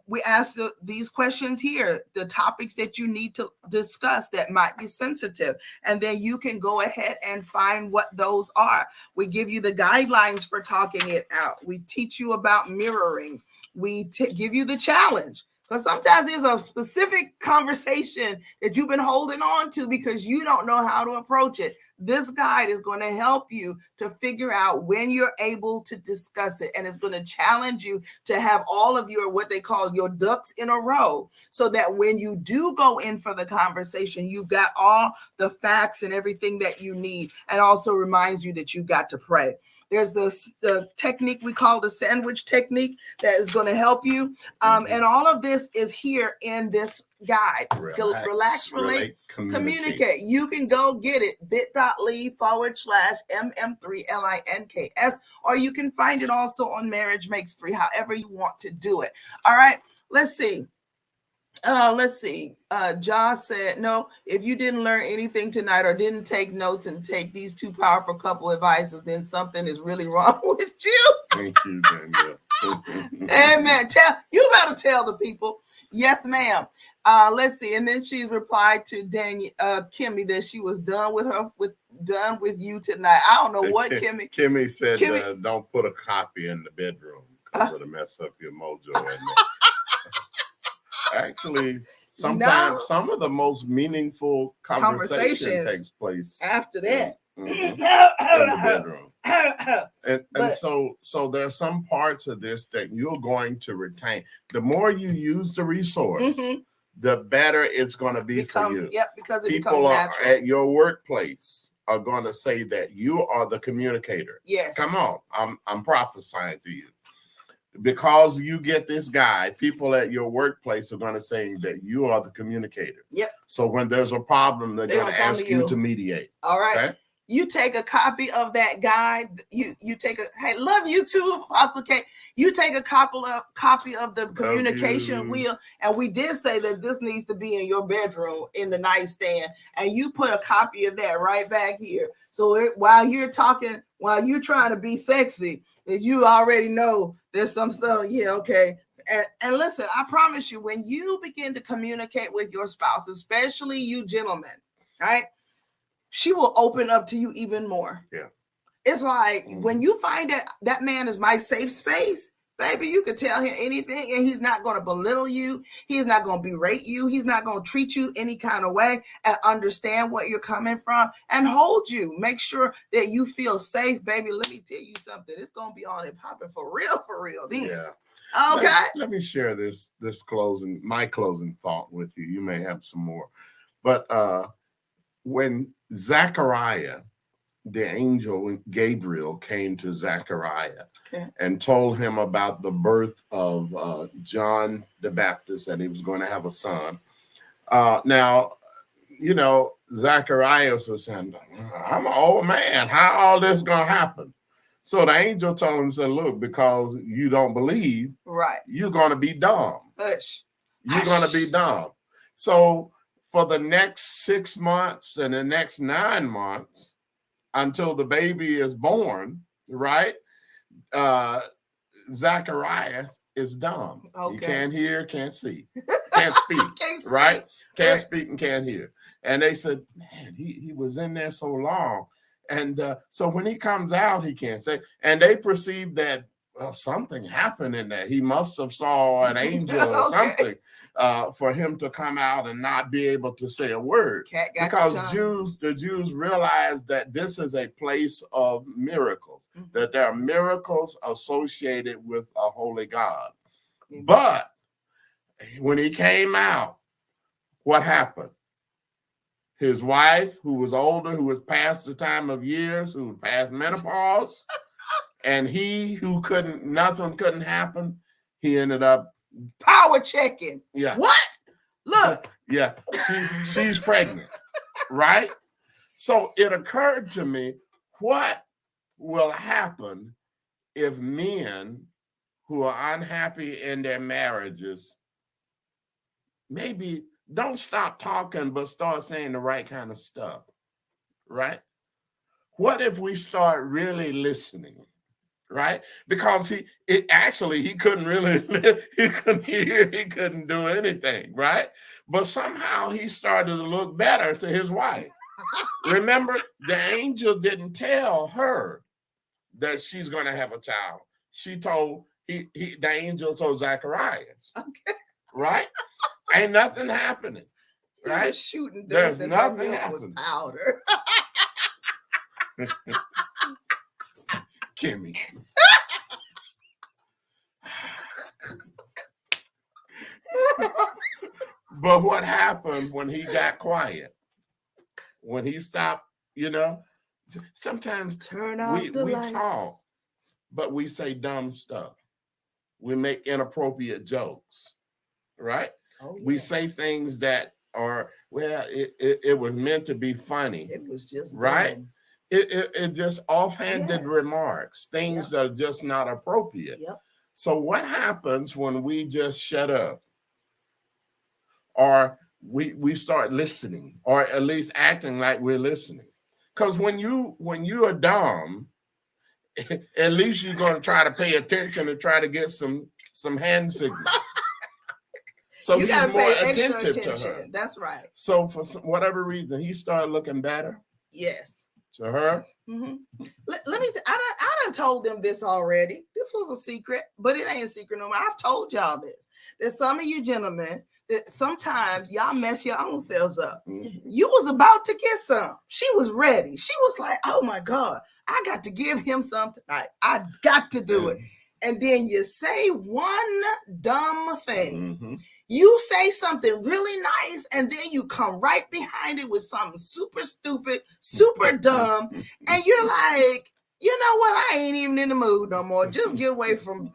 We asked these questions here, the topics that you need to discuss that might be sensitive, and then you can go ahead and find what those are. We give you the guidelines for talking it out. We teach you about mirroring. We give you the challenge. Because sometimes there's a specific conversation that you've been holding on to because you don't know how to approach it. This guide is going to help you to figure out when you're able to discuss it. And it's going to challenge you to have all of your, what they call your ducks in a row, so that when you do go in for the conversation, you've got all the facts and everything that you need. And also reminds you that you've got to pray. There's the technique we call the sandwich technique that is going to help you. And all of this is here in this guide. Relax, relate, communicate. You can go get it, bit.ly/MM3LINKS, or you can find it also on Marriage Makes Three, however you want to do it. All right, let's see. Josh said, no, if you didn't learn anything tonight or didn't take notes and take these two powerful couple advices, then something is really wrong with you. Thank you, Danielle. Amen. You better tell the people. Yes, ma'am. Let's see. And then she replied to Kimmy that she was done with you tonight. I don't know what Kimmy. Kimmy said, don't put a copy in the bedroom because it'll mess up your mojo. Actually, sometimes some of the most meaningful conversation takes place after that in the bedroom. And so there are some parts of this that you're going to retain. The more you use the resource, the better it's going to be for you. Yep, because it people becomes natural. At your workplace are going to say that you are the communicator. Yes. Come on, I'm prophesying to you. Because you get this guy, people at your workplace are going to say that you are the communicator. Yep. So when there's a problem, they're going to ask you to mediate. All right. Okay? You take a copy of that guide. You take hey, love you too, Apostle K. You take a copy of the communication wheel. And we did say that this needs to be in your bedroom in the nightstand. And you put a copy of that right back here. So while you're talking, while you're trying to be sexy, that you already know there's some stuff. Yeah, okay. And listen, I promise you, when you begin to communicate with your spouse, especially you gentlemen, right? She will open up to you even more. Yeah. It's like when you find that man is my safe space, baby, you can tell him anything and he's not going to belittle you. He's not going to berate you. He's not going to treat you any kind of way, and understand what you're coming from and hold you. Make sure that you feel safe, baby. Let me tell you something. It's going to be on and popping for real then. Yeah. Okay. Let me share my closing thought with you. You may have some more. But when Zechariah, the angel Gabriel, came to Zechariah and told him about the birth of John the Baptist, that he was going to have a son. Now, you know, Zacharias was saying, I'm an old man. How all this going to happen? So the angel told him, said, look, because you don't believe, right, you're going to be dumb. Hush. You're going to be dumb. So for the next 6 months and the next 9 months, until the baby is born, right? Zacharias is dumb. Okay. He can't hear, can't see, can't speak, right? Can't speak and can't hear. And they said, man, he was in there so long. And so when he comes out, he can't say. And they perceived that something happened in there. He must have saw an angel or something for him to come out and not be able to say a word. Because the Jews realized that this is a place of miracles, that there are miracles associated with a holy God. But when he came out, what happened? His wife, who was older, who was past the time of years, who was past menopause, and he who nothing couldn't happen, he ended up power checking. Yeah. What? Look. Yeah. She's pregnant. Right? So it occurred to me, what will happen if men who are unhappy in their marriages maybe don't stop talking, but start saying the right kind of stuff, right? What if we start really listening, right? Because he couldn't really, he couldn't hear, he couldn't do anything, right? But somehow he started to look better to his wife. Remember, the angel didn't tell her that she's going to have a child. She told, the angel told Zacharias, okay, right? Ain't nothing happening, right? Shooting there's nothing happening. Powder. Kimmy. But what happened when he got quiet? When he stopped, sometimes we talk, but we say dumb stuff. We make inappropriate jokes, right? Oh, yes. We say things that are, it was meant to be funny. It was just right. Dumb. It just offhanded remarks, things that are just not appropriate. Yep. So what happens when we just shut up? Or we start listening, or at least acting like we're listening? Because when you are dumb, at least you're going to try to pay attention and try to get some hand signals. So you got to pay extra attention to her. That's right. So for whatever reason, he started looking better. Yes. To her. Mm-hmm. Let me. I done told them this already. This was a secret, but it ain't a secret no more. I've told y'all this. There's some of you gentlemen that sometimes y'all mess your own selves up. Mm-hmm. You was about to get some. She was ready. She was like, "Oh my God, I got to give him something. I got to do it." And then you say one dumb thing. Mm-hmm. You say something really nice, and then you come right behind it with something super stupid, super dumb, and you're like, you know what? I ain't even in the mood no more. Just get away from.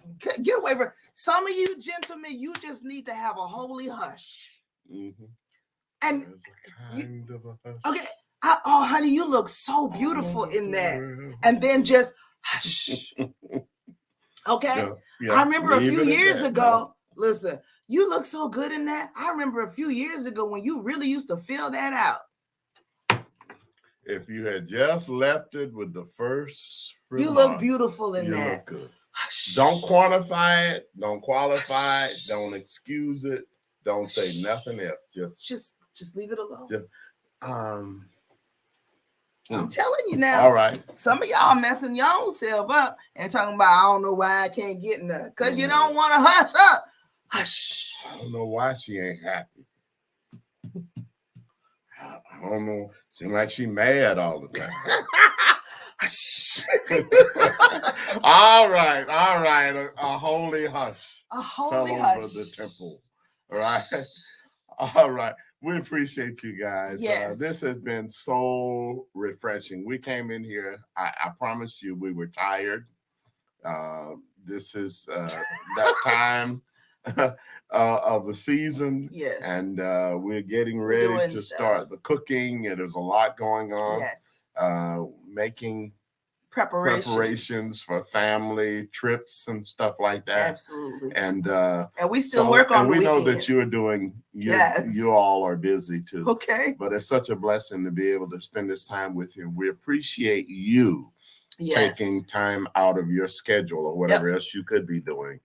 Some of you gentlemen, you just need to have a holy hush. Mm-hmm. And okay, oh honey, you look so beautiful in that, and then just hush. Okay, I remember a few years ago. Listen, you look so good in that. I remember a few years ago when you really used to fill that out. If you had just left it with the first remark, you look beautiful in that. You look good. Don't quantify it. Don't qualify it. Don't excuse it. Don't say nothing else. Just leave it alone. I'm telling you now. All right. Some of y'all messing your own self up and talking about, I don't know why I can't get none. Because you don't want to hush up. Hush. I don't know why she ain't happy. I don't know. Seems like she mad all the time. All right. A holy hush. A holy hush. Over the temple. All right. All right. We appreciate you guys. Yes. This has been so refreshing. We came in here. I promised you we were tired. This is that time of the season. Yes. And we're getting ready to start the cooking. And there's a lot going on. Yes. Making preparations for family trips and stuff like that. Absolutely. And we still work on. And we know that you're doing. You all are busy too. Okay. But it's such a blessing to be able to spend this time with you. We appreciate you taking time out of your schedule or whatever else you could be doing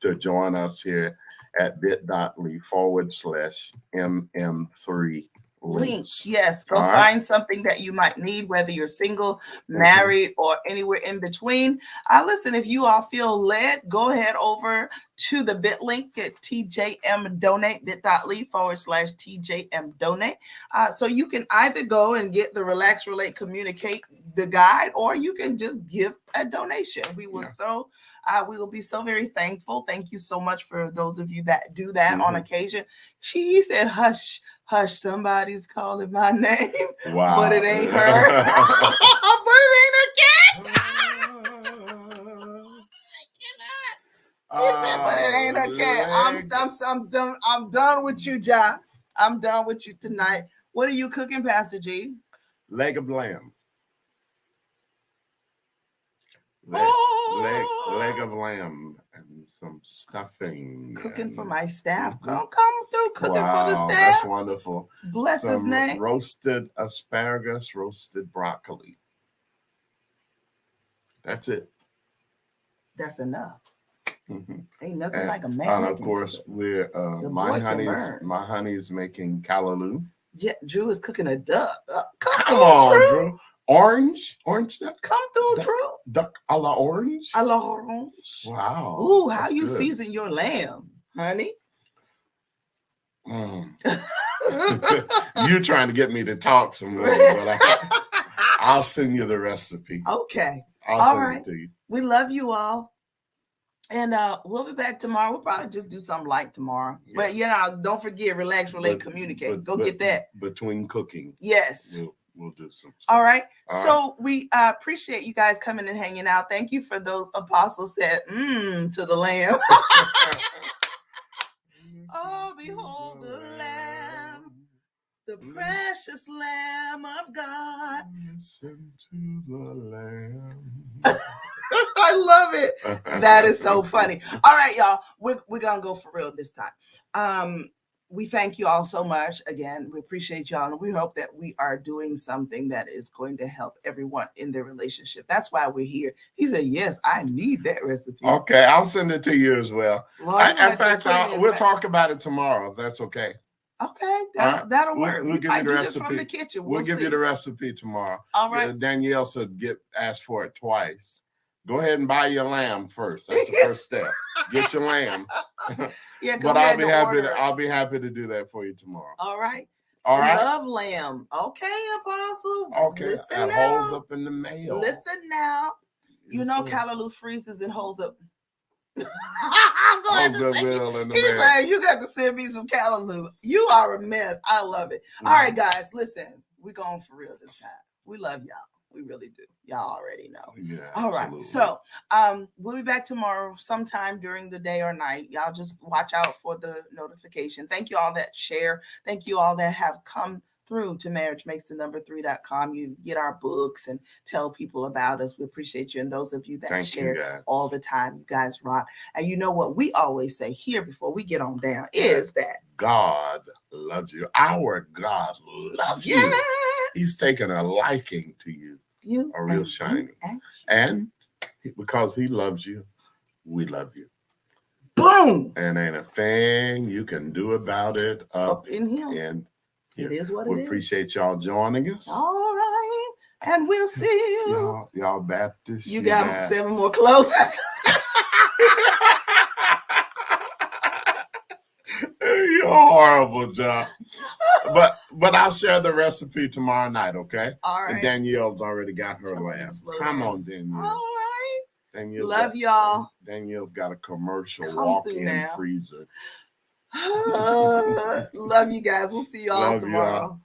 to join us here at bit.ly/MM3. Links. Yes, go find something that you might need, whether you're single, married, or anywhere in between. Listen, if you all feel led, go ahead over to the bit link at TJM Donate, bit.ly/TJM Donate. So you can either go and get the Relax, Relate, Communicate, the guide, or you can just give a donation. We will we will be so very thankful. Thank you so much for those of you that do that on occasion. She said, hush, hush, somebody's calling my name. Wow. But it ain't her. But it ain't her cat. He said, but it ain't okay. I'm done with you, Ja. I'm done with you tonight. What are you cooking, Pastor G? Leg of lamb. Leg of lamb and some stuffing. Cooking for my staff. Come through cooking for the staff. That's wonderful. Bless his name. Roasted asparagus, roasted broccoli. That's it. That's enough. Ain't nothing like a man. And of course, we're my honey's making callaloo. Yeah, Drew is cooking a duck. Come on, Drew. Orange duck. Come through, Drew. Duck a la orange. A la orange. Wow. Ooh, how you season your lamb, honey? You're trying to get me to talk some more, but I'll send you the recipe. Okay. I'll send it to you. We love you all. And we'll be back tomorrow. We'll probably just do something light tomorrow. Yeah. But don't forget, relax, relate, communicate. Go get that. Between cooking. Yes. We'll do some stuff. All right. So we appreciate you guys coming and hanging out. Thank you for those apostles said to the Lamb. Oh, behold the Lamb, the precious Lamb of God. Listen to the Lamb. I love it. That is so funny. All right, y'all. We're gonna go for real this time. We thank you all so much. Again, we appreciate y'all, and we hope that we are doing something that is going to help everyone in their relationship. That's why we're here. He said, yes, I need that recipe. Okay, I'll send it to you as well. In fact, we'll talk about it tomorrow, if that's okay. Okay, that'll work. We'll give you the recipe. From the kitchen. We'll give you the recipe tomorrow. All right. Danielle said ask for it twice. Go ahead and buy your lamb first. That's the first step. Get your lamb. Yeah, but I'll be happy to do that for you tomorrow. All right. All right. Love lamb. Okay, Apostle. Okay. Listen now. Holds up in the mail. Listen now. You know callaloo freezes and holds up. I'm going to say, he's like, you got to send me some callaloo. You are a mess. I love it. All right, guys, listen. We're going for real this time. We love y'all. We really do. Y'all already know. Yeah. All right. Absolutely. So we'll be back tomorrow sometime during the day or night. Y'all just watch out for the notification. Thank you all that share. Thank you all that have come through to marriagemakes3.com. You get our books and tell people about us. We appreciate you. And those of you that share all the time, you guys rock. And you know what we always say here before we get on down is that God loves you. Our God loves you. He's taken a liking to you. A real shining. And because he loves you, we love you. Boom! And ain't a thing you can do about it up in him. And it is what it is. We appreciate y'all joining us. All right. And we'll see you. Y'all Baptists. You got 7 more closes. You're horrible, John. But I'll share the recipe tomorrow night, okay? All right. And Danielle's already got her lamb. Come on, Danielle. All right. Danielle love y'all. Danielle's got a commercial walk-in freezer. Love you guys. We'll see y'all tomorrow.